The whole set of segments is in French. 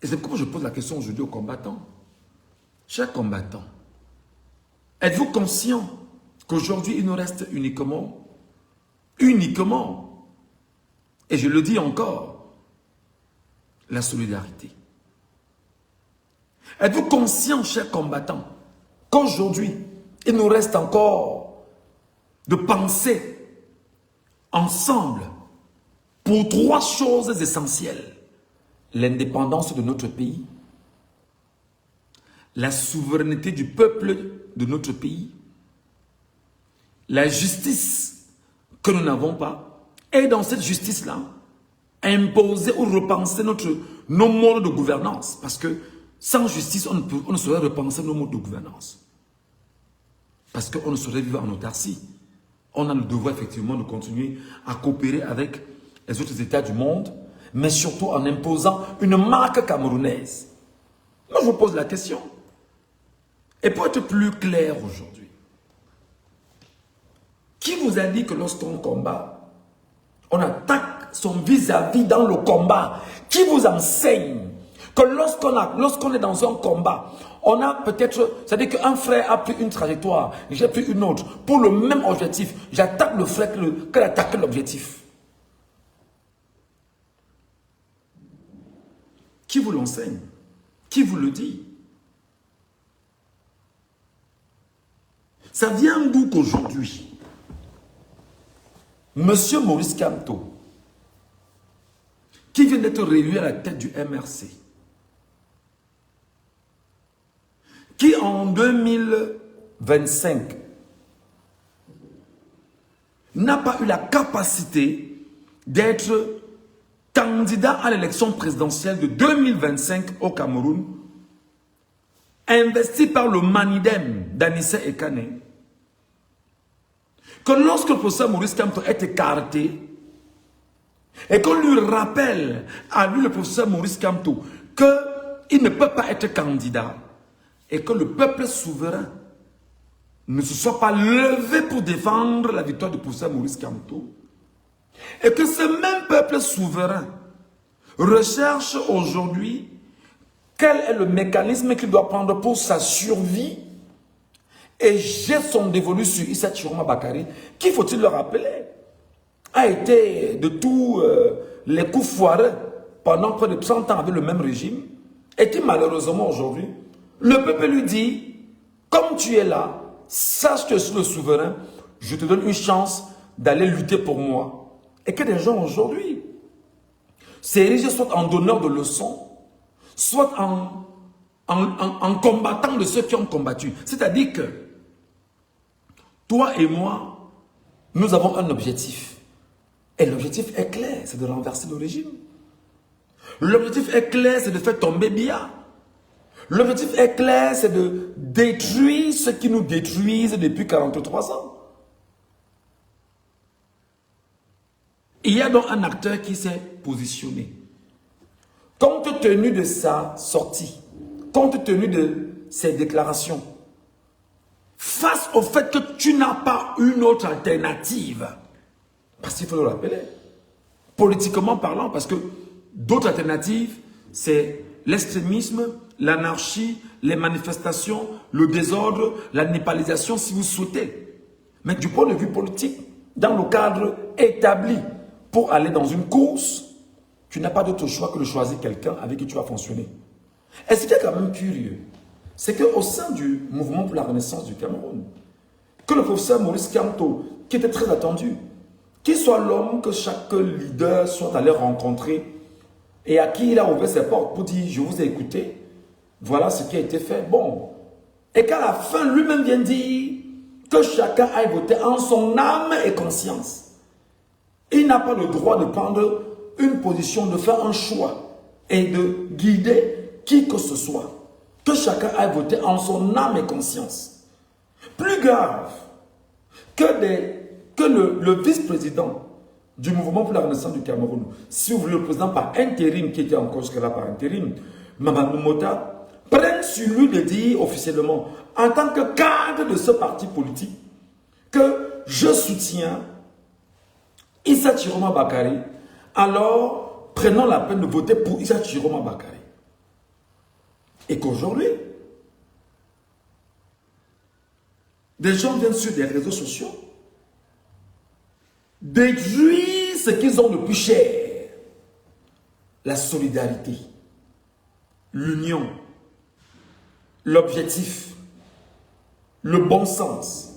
Et c'est pourquoi je pose la question aujourd'hui aux combattants. Chers combattants, êtes-vous conscients qu'aujourd'hui, il nous reste uniquement, et je le dis encore, la solidarité. Êtes-vous conscients, chers combattants, qu'aujourd'hui, il nous reste encore de penser ensemble pour 3 choses essentielles. L'indépendance de notre pays, la souveraineté du peuple de notre pays, la justice que nous n'avons pas, et dans cette justice-là, imposer ou repenser nos modes de gouvernance, parce que sans justice, on ne saurait repenser nos modes de gouvernance. Parce qu'on ne saurait vivre en autarcie. On a le devoir effectivement de continuer à coopérer avec les autres États du monde, mais surtout en imposant une marque camerounaise. Moi, je vous pose la question. Et pour être plus clair aujourd'hui, qui vous a dit que lorsqu'on combat, on attaque son vis-à-vis dans le combat? Qui vous enseigne que lorsqu'on est dans un combat, on a peut-être, c'est-à-dire qu'un frère a pris une trajectoire, j'ai pris une autre, pour le même objectif, j'attaque le frère que attaque l'objectif. Qui vous l'enseigne? Qui vous le dit? Ça vient d'où qu'aujourd'hui, Monsieur Maurice Kamto, qui vient d'être réélu à la tête du MRC, qui en 2025 n'a pas eu la capacité d'être candidat à l'élection présidentielle de 2025 au Cameroun, investi par le Manidem d'Anissé Ekane, que lorsque le professeur Maurice Kamto est écarté, et qu'on lui rappelle à lui, le professeur Maurice Kamto, qu'il ne peut pas être candidat, et que le peuple souverain ne se soit pas levé pour défendre la victoire du professeur Maurice Kamto, et que ce même peuple souverain recherche aujourd'hui quel est le mécanisme qu'il doit prendre pour sa survie et jette son dévolu sur Issa Chiroma Bakary, qui, faut-il le rappeler, a été de tous les coups foireux pendant près de 30 ans avec le même régime, et qui malheureusement aujourd'hui, le peuple lui dit, comme tu es là, sache que je suis le souverain, je te donne une chance d'aller lutter pour moi. Et que des gens aujourd'hui s'érigent soit en donneur de leçons, soit en combattant de ceux qui ont combattu. C'est-à-dire que toi et moi, nous avons un objectif. Et l'objectif est clair, c'est de renverser le régime. L'objectif est clair, c'est de faire tomber Biya. L'objectif est clair, c'est de détruire ce qui nous détruisent depuis 43 ans. Il y a donc un acteur qui s'est positionné. Compte tenu de sa sortie, compte tenu de ses déclarations, face au fait que tu n'as pas une autre alternative, parce qu'il faut le rappeler, politiquement parlant, parce que d'autres alternatives, c'est l'extrémisme, l'anarchie, les manifestations, le désordre, la népalisation, si vous souhaitez. Mais du point de vue politique, dans le cadre établi pour aller dans une course, tu n'as pas d'autre choix que de choisir quelqu'un avec qui tu vas fonctionner. Et ce qui est quand même curieux, c'est qu'au sein du mouvement pour la renaissance du Cameroun, que le professeur Maurice Kamto, qui était très attendu, qu'il soit l'homme que chaque leader soit allé rencontrer et à qui il a ouvert ses portes pour dire « je vous ai écouté, voilà ce qui a été fait ». Bon, et qu'à la fin, lui-même vient dire que chacun aille voter en son âme et conscience. Il n'a pas le droit de prendre une position, de faire un choix et de guider qui que ce soit. Que chacun aille voter en son âme et conscience. Plus grave que le vice-président du mouvement pour la renaissance du Cameroun, si vous voulez le président par intérim, qui était encore jusque-là par intérim, Mamadou Mota, prenne sur lui de dire officiellement, en tant que cadre de ce parti politique, que je soutiens Issa Chiroma Bakary, alors prenons la peine de voter pour Issa Chiroma Bakary. Et qu'aujourd'hui, des gens viennent sur des réseaux sociaux, détruire ce qu'ils ont de plus cher. La solidarité, l'union, l'objectif, le bon sens,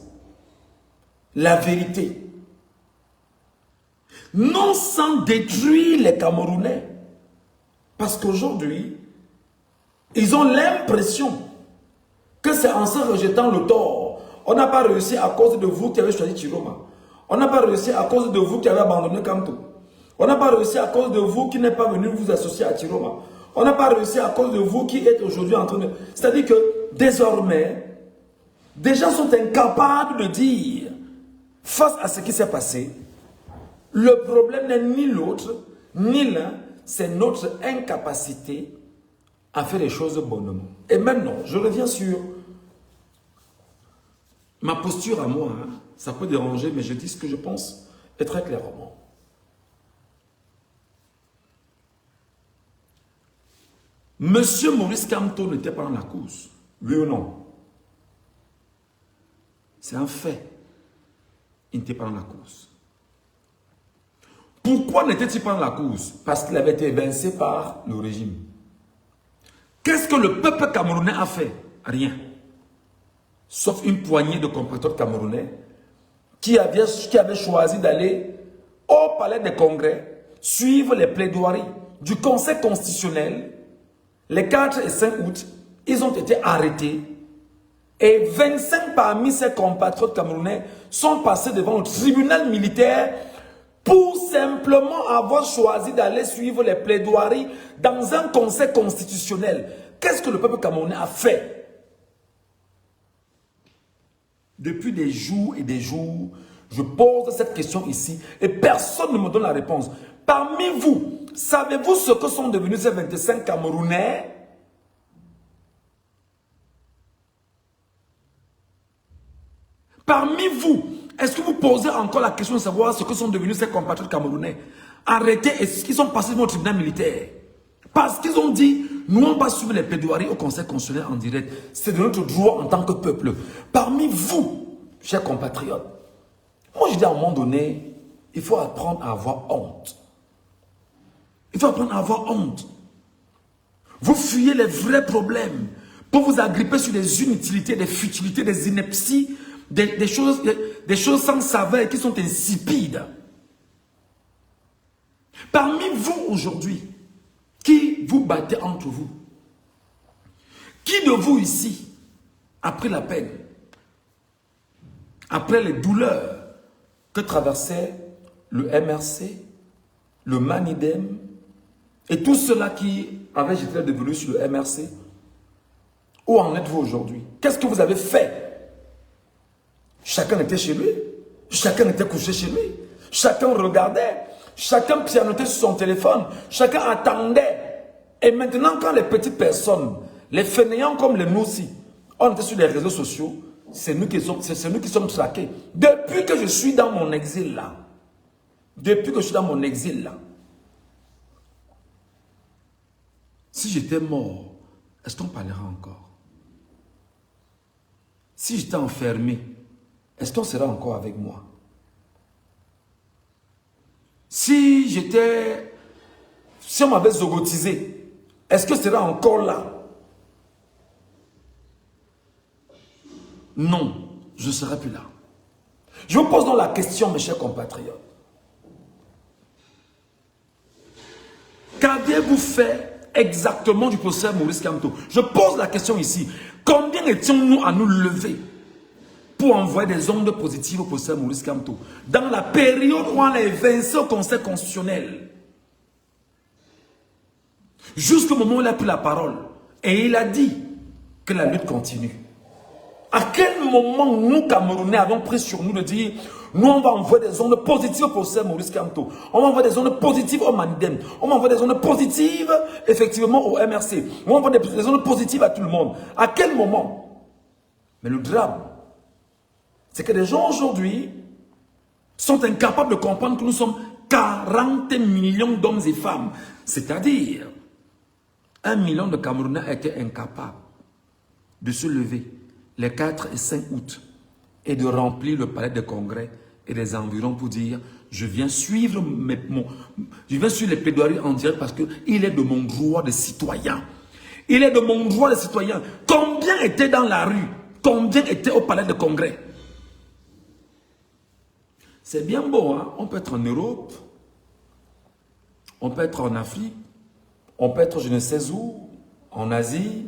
la vérité. Non sans détruire les Camerounais. Parce qu'aujourd'hui, ils ont l'impression que c'est en se rejetant le tort. On n'a pas réussi à cause de vous qui avez choisi Chiroma. On n'a pas réussi à cause de vous qui avez abandonné Kamto. On n'a pas réussi à cause de vous qui n'êtes pas venu vous associer à Chiroma. On n'a pas réussi à cause de vous qui êtes aujourd'hui en train de... C'est-à-dire que désormais, des gens sont incapables de dire, face à ce qui s'est passé, le problème n'est ni l'autre, ni l'un, c'est notre incapacité à faire les choses bonnement. Et maintenant, je reviens sur ma posture à moi. Hein. Ça peut déranger, mais je dis ce que je pense et très clairement. Monsieur Maurice Kamto n'était pas dans la cause. Oui ou non? C'est un fait. Il n'était pas dans la cause. Pourquoi n'était-il pas dans la cause? Parce qu'il avait été évincé par le régime. Qu'est-ce que le peuple camerounais a fait? Rien. Sauf une poignée de compatriotes camerounais qui avaient choisi d'aller au palais des congrès, suivre les plaidoiries du Conseil constitutionnel. Les 4 et 5 août, ils ont été arrêtés. Et 25 parmi ces compatriotes camerounais sont passés devant le tribunal militaire pour simplement avoir choisi d'aller suivre les plaidoiries dans un conseil constitutionnel. Qu'est-ce que le peuple camerounais a fait? Depuis des jours et des jours, je pose cette question ici et personne ne me donne la réponse. Parmi vous, savez-vous ce que sont devenus ces 25 Camerounais? Parmi vous, est-ce que vous posez encore la question de savoir ce que sont devenus ces compatriotes camerounais? Arrêtés, est-ce qu'ils sont passés devant le tribunal militaire? Parce qu'ils ont dit, nous on va suivre les plaidoiries au Conseil constitutionnel en direct. C'est de notre droit en tant que peuple. Parmi vous, chers compatriotes, moi je dis à un moment donné, il faut apprendre à avoir honte. Il faut apprendre à avoir honte. Vous fuyez les vrais problèmes pour vous agripper sur des inutilités, des futilités, des inepties, des choses sans saveur qui sont insipides. Parmi vous aujourd'hui, qui vous battez entre vous? Qui de vous ici, après la peine, après les douleurs que traversait le MRC, le Manidem, et tous ceux-là qui avaient jeté des volets sur le MRC, où en êtes-vous aujourd'hui? Qu'est-ce que vous avez fait? Chacun était chez lui, chacun était couché chez lui, chacun regardait, chacun pianotait sur son téléphone, chacun attendait. Et maintenant, quand les petites personnes, les fainéants comme les nous aussi, on était sur les réseaux sociaux, c'est nous qui sommes traqués. Depuis que je suis dans mon exil là, si j'étais mort, est-ce qu'on parlera encore? Si j'étais enfermé, est-ce qu'on sera encore avec moi? Si on m'avait zogotisé, est-ce que je serais encore là? Non, je ne serai plus là. Je vous pose donc la question, mes chers compatriotes. Qu'avez-vous fait exactement du procès Maurice Kamto? Je pose la question ici. Combien étions-nous à nous lever pour envoyer des ondes positives au procès Maurice Kamto dans la période où on a évincé au Conseil constitutionnel? Jusqu'au moment où il a pris la parole et il a dit que la lutte continue. À quel moment nous, Camerounais, avons pris sur nous de dire nous, on va envoyer des ondes positives au procès Maurice Kamto. On va envoyer des ondes positives au Manidem. On va envoyer des ondes positives, effectivement, au MRC. On va envoyer des ondes positives à tout le monde. À quel moment? Mais le drame, c'est que les gens aujourd'hui sont incapables de comprendre que nous sommes 40 millions d'hommes et femmes. C'est-à-dire 1 million de Camerounais étaient incapables de se lever les 4 et 5 août et de remplir le palais de congrès et les environs pour dire je viens suivre les plaidoiries en direct parce qu'il est de mon droit de citoyen. Il est de mon droit de citoyen. Combien étaient dans la rue? Combien étaient au palais de congrès? C'est bien beau, hein? On peut être en Europe, on peut être en Afrique, on peut être je ne sais où, en Asie.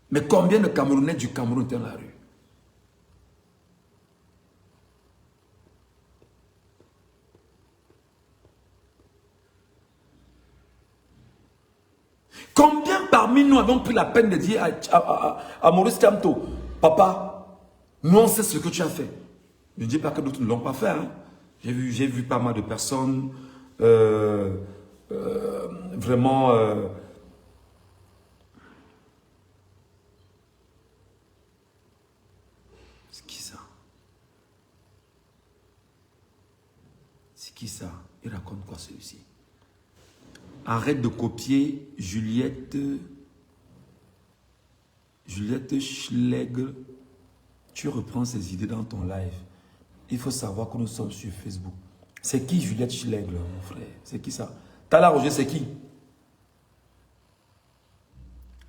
Mais combien de Camerounais du Cameroun étaient dans la rue? Combien parmi nous avons pris la peine de dire à Maurice Kamto, papa, nous on sait ce que tu as fait. Je ne dis pas que d'autres ne l'ont pas fait. Hein. J'ai vu pas mal de personnes vraiment... c'est qui ça? C'est qui ça? Il raconte quoi celui-ci? Arrête de copier Juliette Schlegel. Tu reprends ces idées dans ton live. Il faut savoir que nous sommes sur Facebook. C'est qui Juliette Schlegel, mon frère? C'est qui ça? Tala Roger, c'est qui?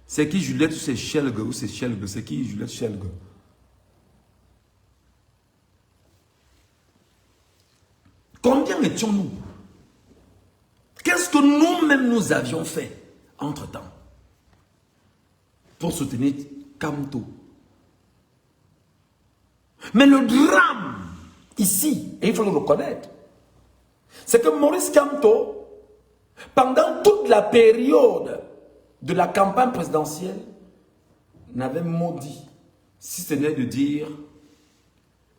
C'est qui Juliette ou c'est Schlegel ou c'est Schlegel? C'est qui Juliette Schlegel? Combien étions-nous? Qu'est-ce que nous-mêmes nous avions fait entre-temps pour soutenir Kamto? Mais le drame ici, et il faut le reconnaître, c'est que Maurice Kamto, pendant toute la période de la campagne présidentielle, n'avait maudit, si ce n'est de dire,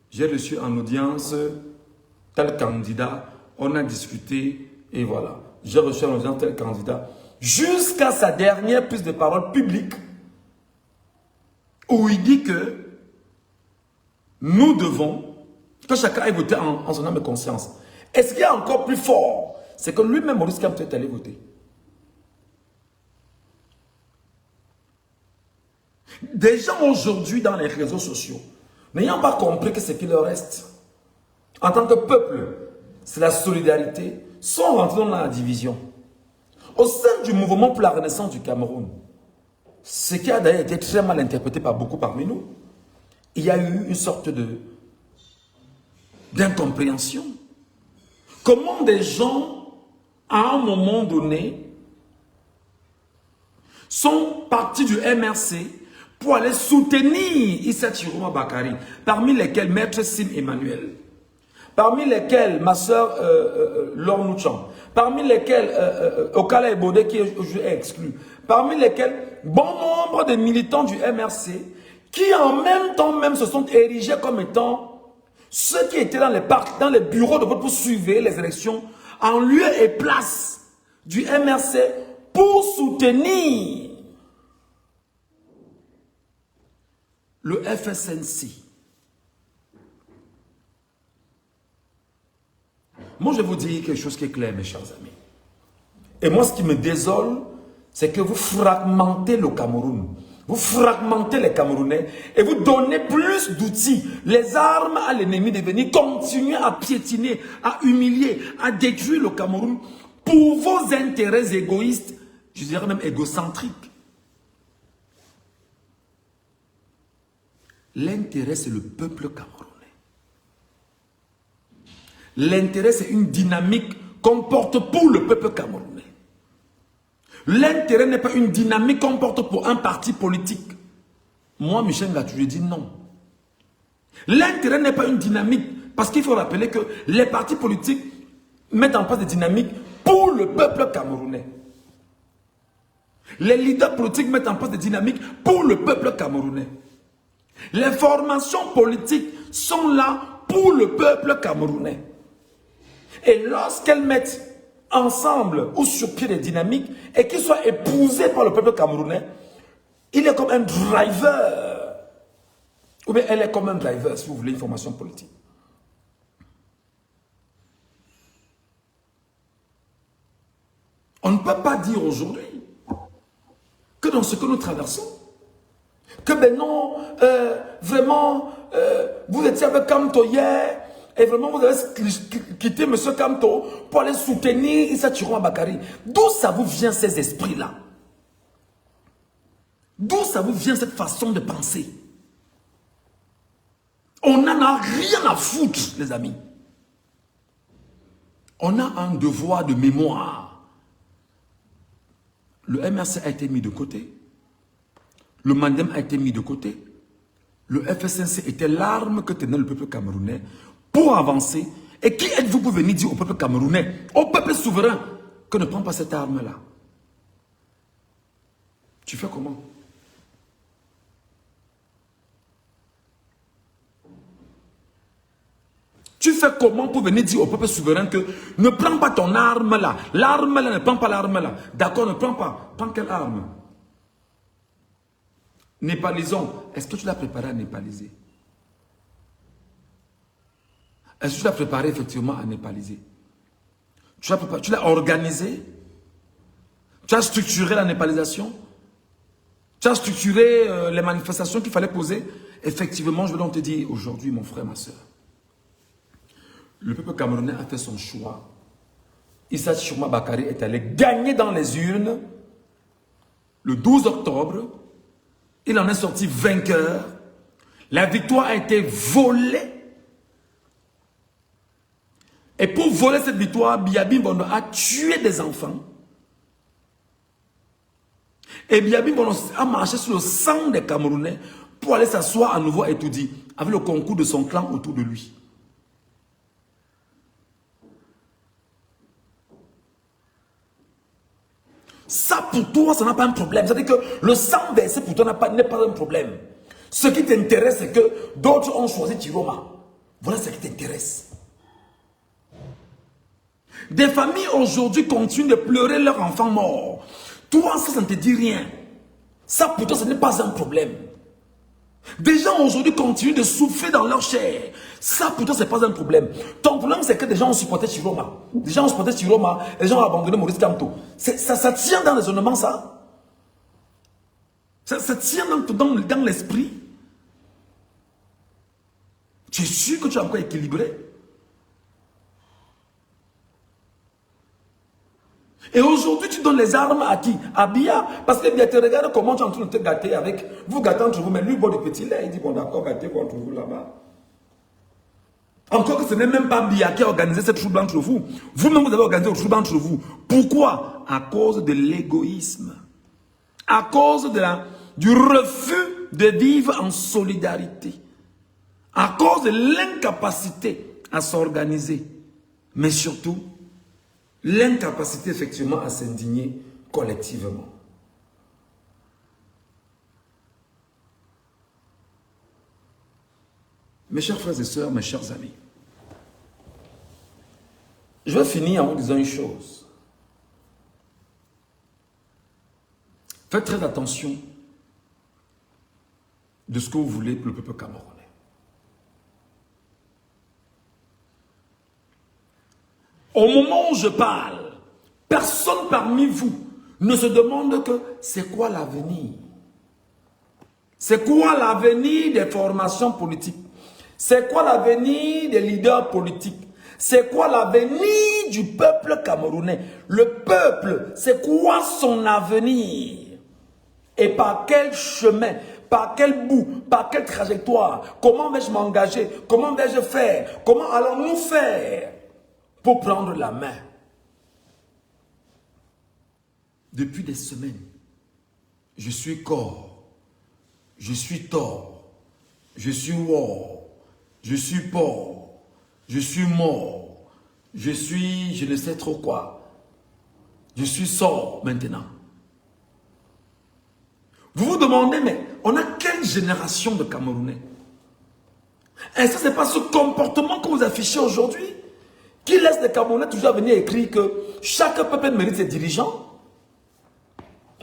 j'ai reçu en audience tel candidat, on a discuté et voilà. J'ai reçu en audience tel candidat, jusqu'à sa dernière prise de parole publique, où il dit que nous devons, que chacun ait voté en son âme et conscience. Et ce qui est encore plus fort, c'est que lui-même, Maurice Kamto, est allé voter. Des gens aujourd'hui dans les réseaux sociaux, n'ayant pas compris que ce qu'il leur reste, en tant que peuple, c'est la solidarité, sont rentrés dans la division. Au sein du mouvement pour la renaissance du Cameroun, ce qui a d'ailleurs été très mal interprété par beaucoup parmi nous, il y a eu une sorte d'incompréhension. Comment des gens, à un moment donné, sont partis du MRC pour aller soutenir Issa Chiroma Bakari, parmi lesquels Maître Sim Emmanuel, parmi lesquels ma soeur Laure Nouchan, parmi lesquels Okala Ebode qui est exclu, parmi lesquels bon nombre de militants du MRC qui en même temps même se sont érigés comme étant ceux qui étaient dans les bureaux de vote pour suivre les élections en lieu et place du MRC pour soutenir le FSNC. Moi, je vais vous dire quelque chose qui est clair, mes chers amis. Et moi, ce qui me désole, c'est que vous fragmentez le Cameroun. Vous fragmentez les Camerounais et vous donnez plus d'outils, les armes à l'ennemi de venir continuer à piétiner, à humilier, à détruire le Cameroun pour vos intérêts égoïstes, je dirais même égocentriques. L'intérêt, c'est le peuple camerounais. L'intérêt, c'est une dynamique qu'on porte pour le peuple camerounais. L'intérêt n'est pas une dynamique qu'on porte pour un parti politique. Moi, Michel Ngatou, je dis non. L'intérêt n'est pas une dynamique, parce qu'il faut rappeler que les partis politiques mettent en place des dynamiques pour le peuple camerounais. Les leaders politiques mettent en place des dynamiques pour le peuple camerounais. Les formations politiques sont là pour le peuple camerounais. Et lorsqu'elles mettent ensemble ou sur pied des dynamiques et qu'ils soient épousés par le peuple camerounais, il est comme un driver. Ou bien elle est comme un driver, si vous voulez, une formation politique. On ne peut pas dire aujourd'hui que dans ce que nous traversons, que ben non, vraiment, vous étiez avec Kamto hier, et vraiment vous avez quitté M. Kamto pour aller soutenir Issa Chiroma Bakari. D'où ça vous vient ces esprits-là? D'où ça vous vient cette façon de penser? On n'en a rien à foutre, les amis. On a un devoir de mémoire. Le MRC a été mis de côté. Le Mandem a été mis de côté. Le FSNC était l'arme que tenait le peuple camerounais pour avancer. Et qui êtes-vous pour venir dire au peuple camerounais, au peuple souverain, que ne prend pas cette arme-là? Tu fais comment? Tu fais comment pour venir dire au peuple souverain que ne prends pas ton arme là. L'arme là, ne prends pas l'arme là. D'accord, ne prends pas. Prends quelle arme? Népalisons. Est-ce que tu l'as préparé à népaliser? Est-ce que tu l'as préparé effectivement à népaliser? Tu l'as organisé? Tu as structuré la népalisation? Tu as structuré les manifestations qu'il fallait poser? Effectivement, je vais donc te dire aujourd'hui, mon frère, ma soeur. Le peuple camerounais a fait son choix. Issa Chiroma Bakari est allé gagner dans les urnes le 12 octobre. Il en est sorti vainqueur. La victoire a été volée. Et pour voler cette victoire, Biabi Bono a tué des enfants. Et Biabi Bono a marché sur le sang des Camerounais pour aller s'asseoir à nouveau à Etoudi avec le concours de son clan autour de lui. Ça pour toi, ça n'a pas un problème. C'est-à-dire que le sang versé pour toi n'est pas un problème. Ce qui t'intéresse, c'est que d'autres ont choisi Chiroma. Voilà ce qui t'intéresse. Des familles aujourd'hui continuent de pleurer leurs enfants morts. Toi, ça ne te dit rien. Ça pour toi, ce n'est pas un problème. Des gens aujourd'hui continuent de souffrir dans leur chair. Ça pour toi, ce n'est pas un problème. Ton problème, c'est que des gens ont supporté Chiroma. Des gens ont supporté Chiroma. Les gens ont abandonné Maurice Kamto. Ça tient dans le raisonnement, ça. Ça tient dans l'esprit. Tu es sûr que tu es encore équilibré? Et aujourd'hui, tu donnes les armes à qui? À Bia. Parce que Bia te regarde comment tu es en train de te gâter avec. Vous gâtez entre vous, mais lui, bon, de petit lait, il dit, bon, d'accord, gâtez contre vous là-bas. Encore que ce n'est même pas Bia qui a organisé cette trouble entre vous. Vous-même, vous avez organisé le trouble entre vous. Pourquoi? À cause de l'égoïsme. À cause du refus de vivre en solidarité. À cause de l'incapacité à s'organiser. Mais surtout, l'incapacité effectivement à s'indigner collectivement. Mes chers frères et sœurs, mes chers amis, je vais finir en vous disant une chose. Faites très attention de ce que vous voulez pour le peuple camerounais. Au moment où je parle, personne parmi vous ne se demande que c'est quoi l'avenir? C'est quoi l'avenir des formations politiques? C'est quoi l'avenir des leaders politiques? C'est quoi l'avenir du peuple camerounais? Le peuple, c'est quoi son avenir? Et par quel chemin? Par quel bout? Par quelle trajectoire? Comment vais-je m'engager? Comment vais-je faire? Comment allons-nous faire pour prendre la main? Depuis des semaines, je suis corps, je suis tort, je suis war, je suis porc, je suis mort, je suis je ne sais trop quoi, je suis sort maintenant. Vous vous demandez, mais on a quelle génération de Camerounais? Est-ce que ce n'est pas ce comportement que vous affichez aujourd'hui qui laisse les Camerounais toujours venir écrire que chaque peuple mérite ses dirigeants?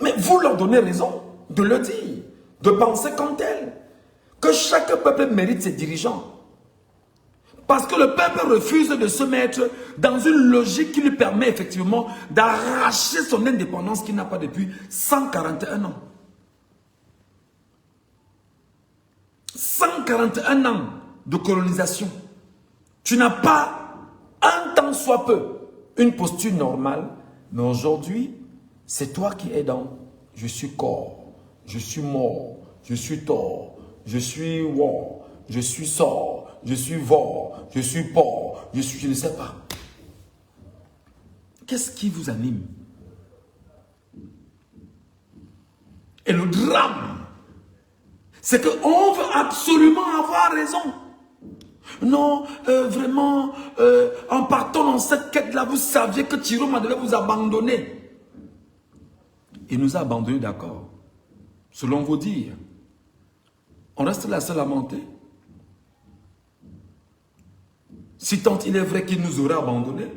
Mais vous leur donnez raison de le dire, de penser comme tel, que chaque peuple mérite ses dirigeants. Parce que le peuple refuse de se mettre dans une logique qui lui permet effectivement d'arracher son indépendance qu'il n'a pas depuis 141 ans. 141 ans de colonisation. Tu n'as pas un tant soit peu une posture normale, mais aujourd'hui, c'est toi qui es dans « je suis corps, je suis mort, je suis tort, je suis war, je suis sort, je suis vor, je suis porc, je ne sais pas. » Qu'est-ce qui vous anime? Et le drame, c'est qu'on veut absolument avoir raison. Non, vraiment, en partant dans cette quête-là, vous saviez que Chiroma devait vous abandonner. Il nous a abandonnés, d'accord. Selon vos dires. On reste là seul à monter. Si tant il est vrai qu'il nous aurait abandonnés,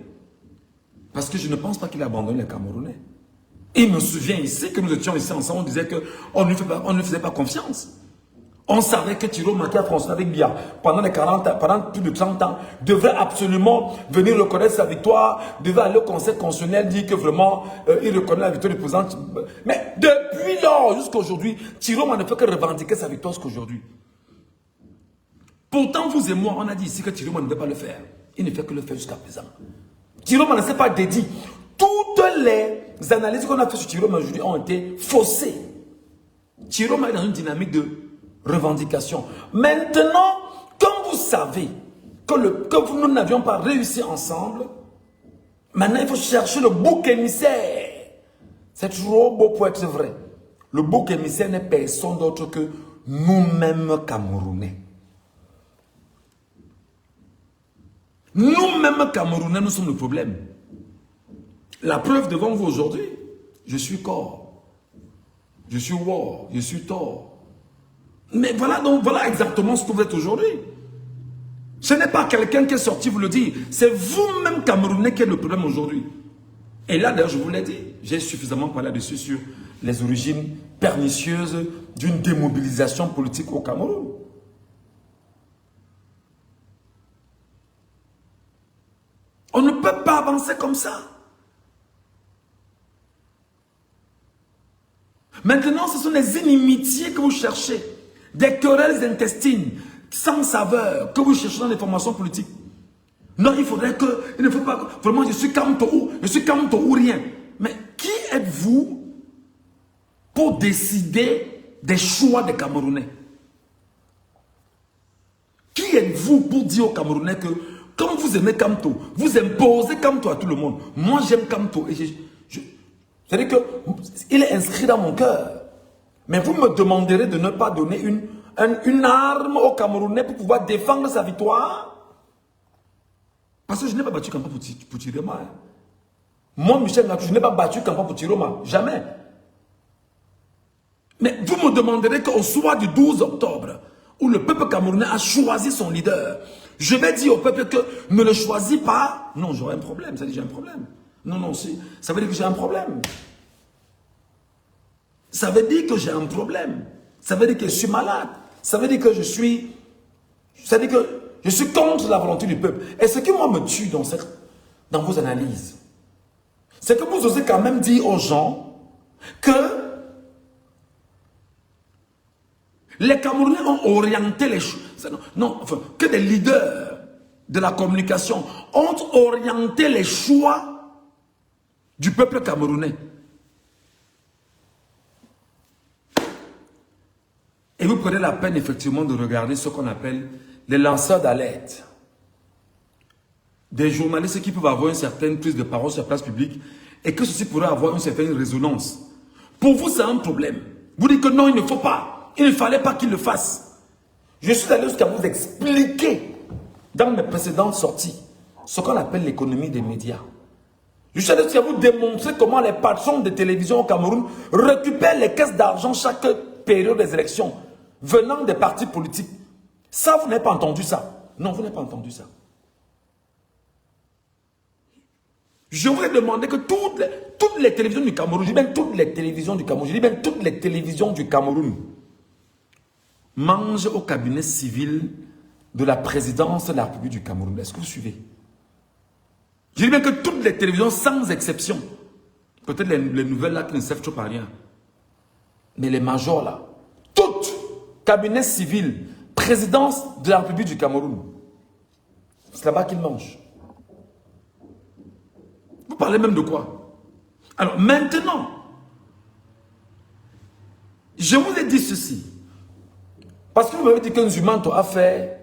parce que je ne pense pas qu'il a abandonné les Camerounais. Il me souvient ici que nous étions ici ensemble, on disait qu'on ne lui faisait pas confiance. On savait que Chiroma, qui a fonctionné avec Biya pendant plus de 30 ans, devrait absolument venir reconnaître sa victoire, devait aller au conseil constitutionnel, dire que vraiment, il reconnaît la victoire du président. Mais depuis lors, jusqu'à aujourd'hui, Chiroma ne fait que revendiquer sa victoire jusqu'aujourd'hui. Pourtant, vous et moi, on a dit ici que Chiroma ne veut pas le faire. Il ne fait que le faire jusqu'à présent. Chiroma ne s'est pas dédié. Toutes les analyses qu'on a faites sur Chiroma aujourd'hui ont été faussées. Chiroma est dans une dynamique de revendication. Maintenant, comme vous savez que nous n'avions pas réussi ensemble, maintenant il faut chercher le bouc émissaire. C'est trop beau pour être vrai. Le bouc émissaire n'est personne d'autre que nous-mêmes Camerounais. Nous-mêmes Camerounais, nous sommes le problème. La preuve devant vous aujourd'hui, je suis corps, je suis war, je suis tort. Mais voilà, donc voilà exactement ce que vous êtes aujourd'hui. Ce n'est pas quelqu'un qui est sorti vous le dire, c'est vous-même Camerounais qui est le problème aujourd'hui. Et là d'ailleurs je vous l'ai dit, j'ai suffisamment parlé dessus sur les origines pernicieuses d'une démobilisation politique au Cameroun. On ne peut pas avancer comme ça. Maintenant, ce sont les inimitiés que vous cherchez, des querelles intestines, sans saveur, que vous cherchez dans les formations politiques. Non, il faudrait que, il ne faut pas, vraiment, je suis Kamto ou rien. Mais qui êtes-vous pour décider des choix des Camerounais? Qui êtes-vous pour dire aux Camerounais que, quand vous aimez Kamto, vous imposez Kamto à tout le monde? Moi, j'aime Kamto et c'est-à-dire qu'il est inscrit dans mon cœur. Mais vous me demanderez de ne pas donner une arme aux Camerounais pour pouvoir défendre sa victoire. Parce que je n'ai pas battu Kampo pour Chiroma. Moi, Michel Ngatou, je n'ai pas battu Kampo pour Chiroma. Jamais. Mais vous me demanderez qu'au soir du 12 octobre, où le peuple camerounais a choisi son leader, je vais dire au peuple que ne le choisis pas. Non, j'aurai un problème. Ça dit j'ai un problème. Non, non, ça veut dire que j'ai un problème. Ça veut dire que j'ai un problème. Ça veut dire que je suis malade. Ça veut dire que je suis contre la volonté du peuple. Et ce qui moi me tue dans vos analyses, c'est que vous osez quand même dire aux gens que les Camerounais ont orienté les choses. Non, enfin, que des leaders de la communication ont orienté les choix du peuple camerounais. Et vous prenez la peine effectivement de regarder ce qu'on appelle les lanceurs d'alerte. Des journalistes qui peuvent avoir une certaine prise de parole sur la place publique et que ceci pourrait avoir une certaine résonance. Pour vous, c'est un problème. Vous dites que non, il ne faut pas. Il ne fallait pas qu'il le fasse. Je suis allé jusqu'à vous expliquer dans mes précédentes sorties ce qu'on appelle l'économie des médias. Je suis allé jusqu'à vous démontrer comment les patrons de télévision au Cameroun récupèrent les caisses d'argent chaque période des élections venant des partis politiques. Ça, vous n'avez pas entendu ça? Non, vous n'avez pas entendu ça. Je voudrais demander que toutes les télévisions du Cameroun, je dis bien toutes les télévisions du Cameroun, je dis bien toutes les télévisions du Cameroun, mangent au cabinet civil de la présidence de la République du Cameroun. Est-ce que vous suivez? Je dis bien que toutes les télévisions, sans exception, peut-être les nouvelles là qui ne servent toujours à rien, mais les majors là, toutes, cabinet civil, présidence de la République du Cameroun, c'est là-bas qu'ils mangent. Vous parlez même de quoi? Alors maintenant, je vous ai dit ceci, parce que vous m'avez dit qu'un Nzumanto a fait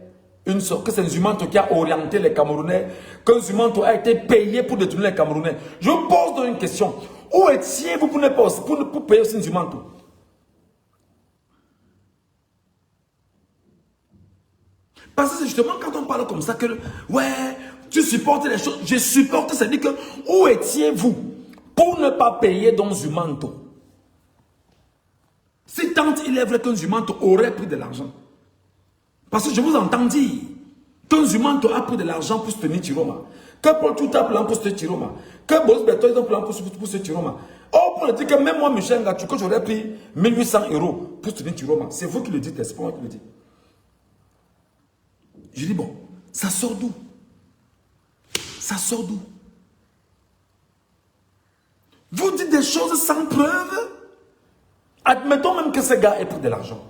une sorte, que c'est Nzumanto qui a orienté les Camerounais, qu'un Nzumanto a été payé pour détourner les Camerounais. Je vous pose donc une question. Où étiez-vous pour payer aussi Nzumanto? Parce que c'est justement quand on parle comme ça que, ouais, tu supportes les choses. Je supporte, c'est-à-dire que, où étiez-vous pour ne pas payer dans Nzumanto? Si tant il est vrai qu'un Nzumanto aurait pris de l'argent. Parce que je vous entends dire qu'un Nzumanto a pris de l'argent pour soutenir Chiroma. Que Paul Touta a plan pour soutenir Chiroma. Que Boris Beto a plan pour soutenir Chiroma. Oh, pour le dire que même moi, Michel Ngachou, que j'aurais pris 1800 € pour soutenir Chiroma. C'est vous qui le dites, c'est pas moi qui le dis. Je dis, bon, ça sort d'où? Ça sort d'où? Vous dites des choses sans preuve. Admettons même que ce gars ait pris de l'argent.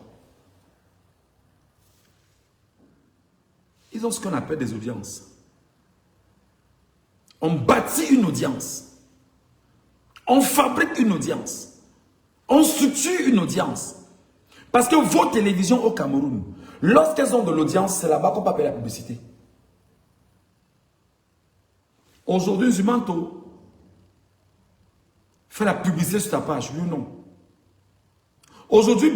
Ils ont ce qu'on appelle des audiences. On bâtit une audience. On fabrique une audience. On structure une audience. Parce que vos télévisions au Cameroun, lorsqu'elles ont de l'audience, c'est là-bas qu'on peut payer la publicité. Aujourd'hui, Nzumanto fait la publicité sur ta page, oui ou non? Aujourd'hui,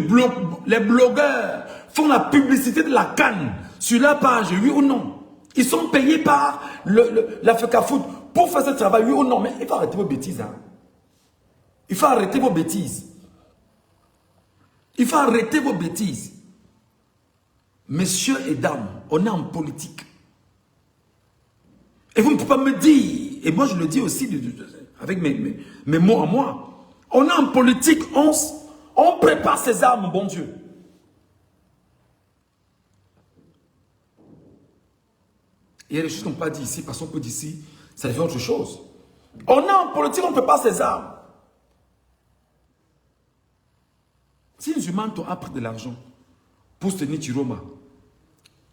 les blogueurs font la publicité de la CAN sur la page, oui ou non? Ils sont payés par la FECAFOOT pour faire ce travail, oui ou non? Mais il faut arrêter vos bêtises. Hein? Il faut arrêter vos bêtises. Il faut arrêter vos bêtises. Messieurs et dames, on est en politique. Et vous ne pouvez pas me dire, et moi je le dis aussi avec mes mots à moi, on est en politique, on prépare ses armes, bon Dieu. Il y a des choses qu'on ne peut pas dire ici, parce qu'on peut dire ici, ça devient autre chose. On est en politique, on prépare ses armes. Si Nzumanto a pris de l'argent pour soutenir Chiroma,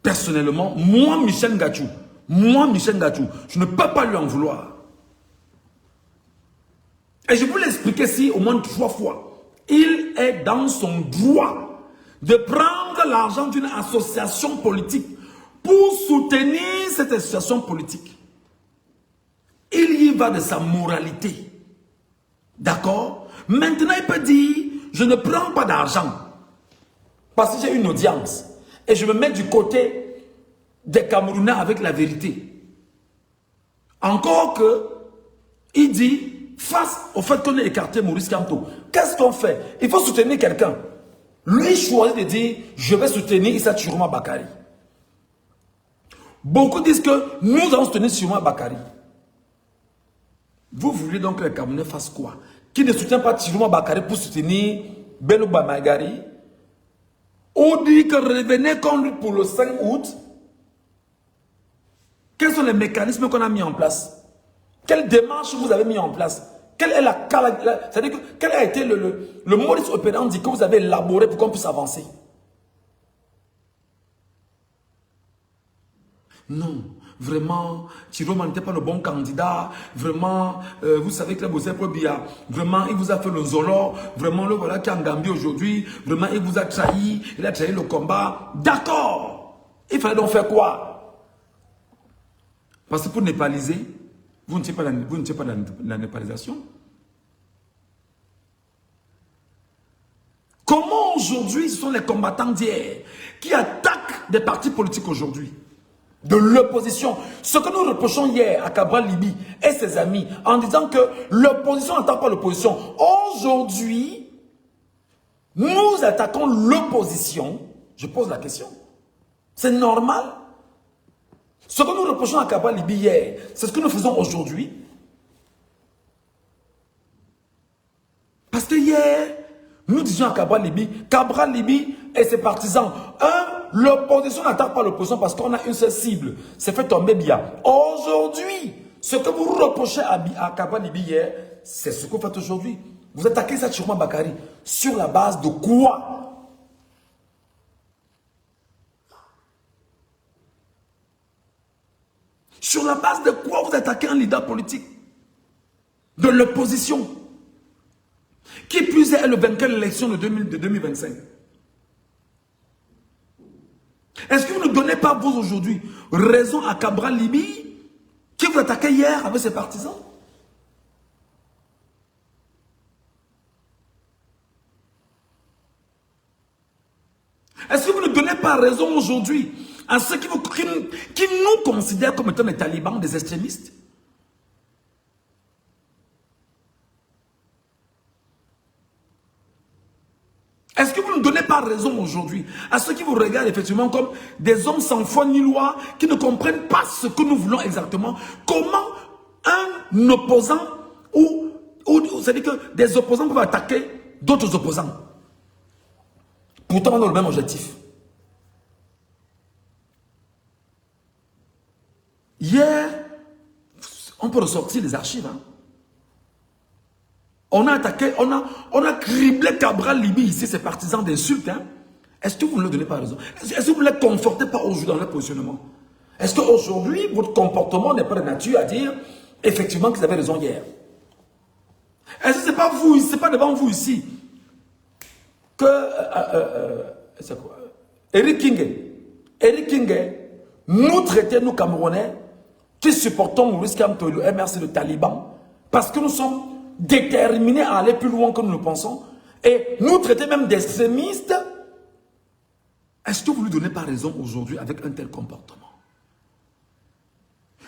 personnellement, moi, Michel Ngachou, je ne peux pas lui en vouloir. Et je vous l'ai expliqué ici au moins 3 fois. Il est dans son droit de prendre l'argent d'une association politique pour soutenir cette association politique. Il y va de sa moralité. D'accord? Maintenant, il peut dire, je ne prends pas d'argent parce que j'ai une audience et je me mets du côté des Camerounais avec la vérité. Encore que, il dit, face au fait qu'on ait écarté Maurice Kamto, qu'est-ce qu'on fait? Il faut soutenir quelqu'un. Lui choisit de dire, je vais soutenir Issa Chiroma Bakary. Beaucoup disent que nous allons soutenir Chiroma Bakary. Vous voulez donc que les Camerounais fassent quoi? Qui ne soutient pas Chiroma Bakary pour soutenir Belouba Magari? Ou dit que revenez contre lui pour le 5 août? Quels sont les mécanismes qu'on a mis en place? Quelle démarche vous avez mis en place? Quelle est c'est-à-dire quel a été le modus operandi que vous avez élaboré pour qu'on puisse avancer? Non, vraiment, Chiroma n'était pas le bon candidat. Vraiment, vous savez que Bosé Probia, vraiment, il vous a fait le Zolo. Vraiment, le voilà qui est en Gambie aujourd'hui. Vraiment, il vous a trahi. Il a trahi le combat. D'accord. Il fallait donc faire quoi? Parce que pour népaliser, vous ne tirez pas la népalisation. Comment aujourd'hui, ce sont les combattants d'hier qui attaquent des partis politiques aujourd'hui? De l'opposition. Ce que nous reprochons hier à Cabral Libi et ses amis, en disant que l'opposition n'attaque pas l'opposition. Aujourd'hui, nous attaquons l'opposition. Je pose la question. C'est normal. Ce que nous reprochons à Cabral Libi hier, c'est ce que nous faisons aujourd'hui. Parce que hier, nous disions à Cabral Libi et ses partisans, l'opposition n'attaque pas l'opposition parce qu'on a une seule cible, c'est fait tomber bien. Aujourd'hui, ce que vous reprochez à Kaba Libi hier, c'est ce que vous faites aujourd'hui. Vous attaquez ça Chiroma Bakari. Sur la base de quoi? Sur la base de quoi vous attaquez un leader politique de l'opposition qui plus est le vainqueur de l'élection de 2025? Est-ce que vous ne donnez pas, vous, aujourd'hui, raison à Cabral Libi, qui vous attaquait hier avec ses partisans? Est-ce que vous ne donnez pas raison aujourd'hui à ceux qui nous considèrent comme étant des talibans, des extrémistes? Est-ce que vous ne donnez pas raison aujourd'hui à ceux qui vous regardent effectivement comme des hommes sans foi ni loi, qui ne comprennent pas ce que nous voulons exactement? Comment un opposant ou c'est-à-dire que des opposants peuvent attaquer d'autres opposants? Pourtant, on a le même objectif. Hier, on peut ressortir les archives. Hein. On a attaqué, on a criblé Cabral Libi ici, ses partisans d'insultes. Hein. Est-ce que vous ne leur donnez pas raison? Est-ce que vous ne les confortez pas aujourd'hui dans leur positionnement? Est-ce qu'aujourd'hui, votre comportement n'est pas de nature à dire effectivement qu'ils avaient raison hier? Est-ce que ce n'est pas vous, c'est pas devant vous ici que c'est quoi? Eric King nous traitait, nous Camerounais, qui supportons Maurice Kamto et le MRC, le Taliban, parce que nous sommes déterminés à aller plus loin que nous le pensons, et nous traiter même d'extrémistes. Est-ce que vous ne lui donnez pas raison aujourd'hui avec un tel comportement?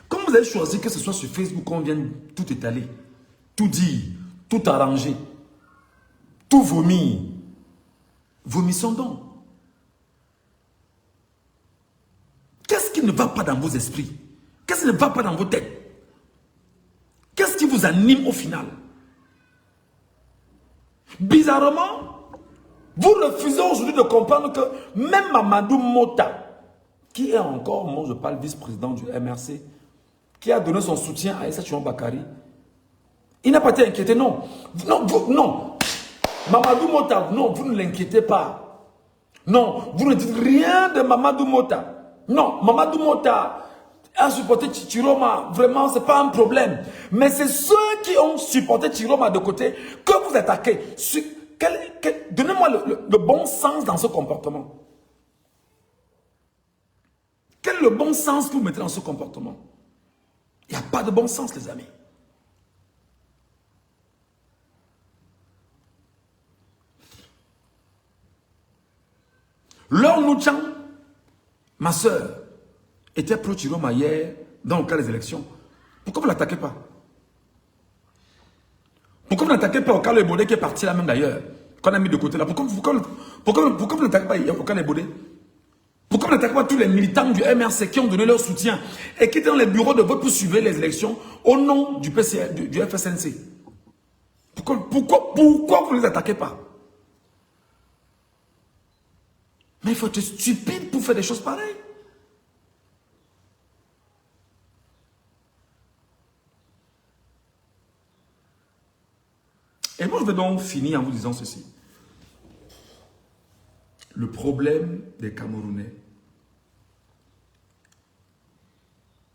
Comme vous avez choisi que ce soit sur Facebook qu'on vienne tout étaler, tout dire, tout arranger, tout vomir, vomissons donc. Qu'est-ce qui ne va pas dans vos esprits? Qu'est-ce qui ne va pas dans vos têtes? Qu'est-ce qui vous anime au final? Bizarrement, vous refusez aujourd'hui de comprendre que même Mamadou Mota, qui est encore, moi je parle vice-président du MRC, qui a donné son soutien à Issa Chouan Bakari, il n'a pas été inquiété, non. Non. Mamadou Mota, non, vous ne l'inquiétez pas. Non, vous ne dites rien de Mamadou Mota. Non, Mamadou Mota a supporté Chiroma, vraiment, ce n'est pas un problème. Mais c'est ceux qui ont supporté Chiroma de côté que vous attaquez. Donnez-moi le bon sens dans ce comportement. Quel est le bon sens que vous mettez dans ce comportement? Il n'y a pas de bon sens, les amis. Laure Nouchan, ma soeur, était pro-Chiroma hier dans le cas des élections. Pourquoi vous ne l'attaquez pas? Pourquoi vous n'attaquez pas Okale Ebode qui est parti là même d'ailleurs, qu'on a mis de côté là? Pourquoi vous n'attaquez pas Okale Ebode? Pourquoi vous n'attaquez pas tous les militants du MRC qui ont donné leur soutien et qui étaient dans les bureaux de vote pour suivre les élections au nom du FSNC? Pourquoi vous ne les attaquez pas? Mais il faut être stupide pour faire des choses pareilles. Et moi, je vais donc finir en vous disant ceci. Le problème des Camerounais,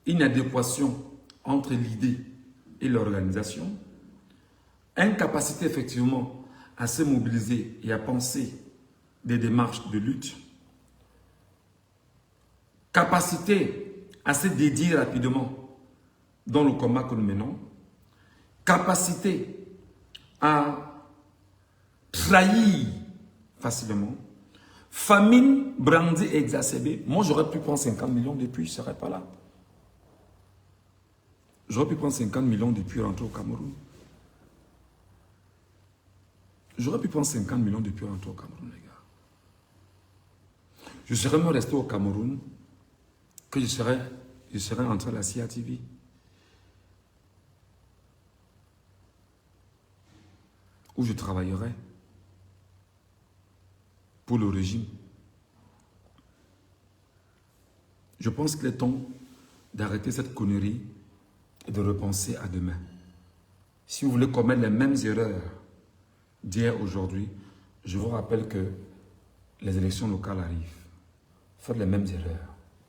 inadéquation entre l'idée et l'organisation, incapacité effectivement à se mobiliser et à penser des démarches de lutte, capacité à se dédier rapidement dans le combat que nous menons, capacité à trahir facilement, famine brandie et exacerbée. Moi, j'aurais pu prendre 50 millions depuis, je ne serais pas là. J'aurais pu prendre 50 millions depuis rentrer au Cameroun. J'aurais pu prendre 50 millions depuis rentrer au Cameroun, les gars. Je serais même resté au Cameroun que je serais entré à la CIA TV. Où je travaillerai pour le régime. Je pense qu'il est temps d'arrêter cette connerie et de repenser à demain. Si vous voulez commettre les mêmes erreurs d'hier, aujourd'hui, je vous rappelle que les élections locales arrivent. Faites les mêmes erreurs.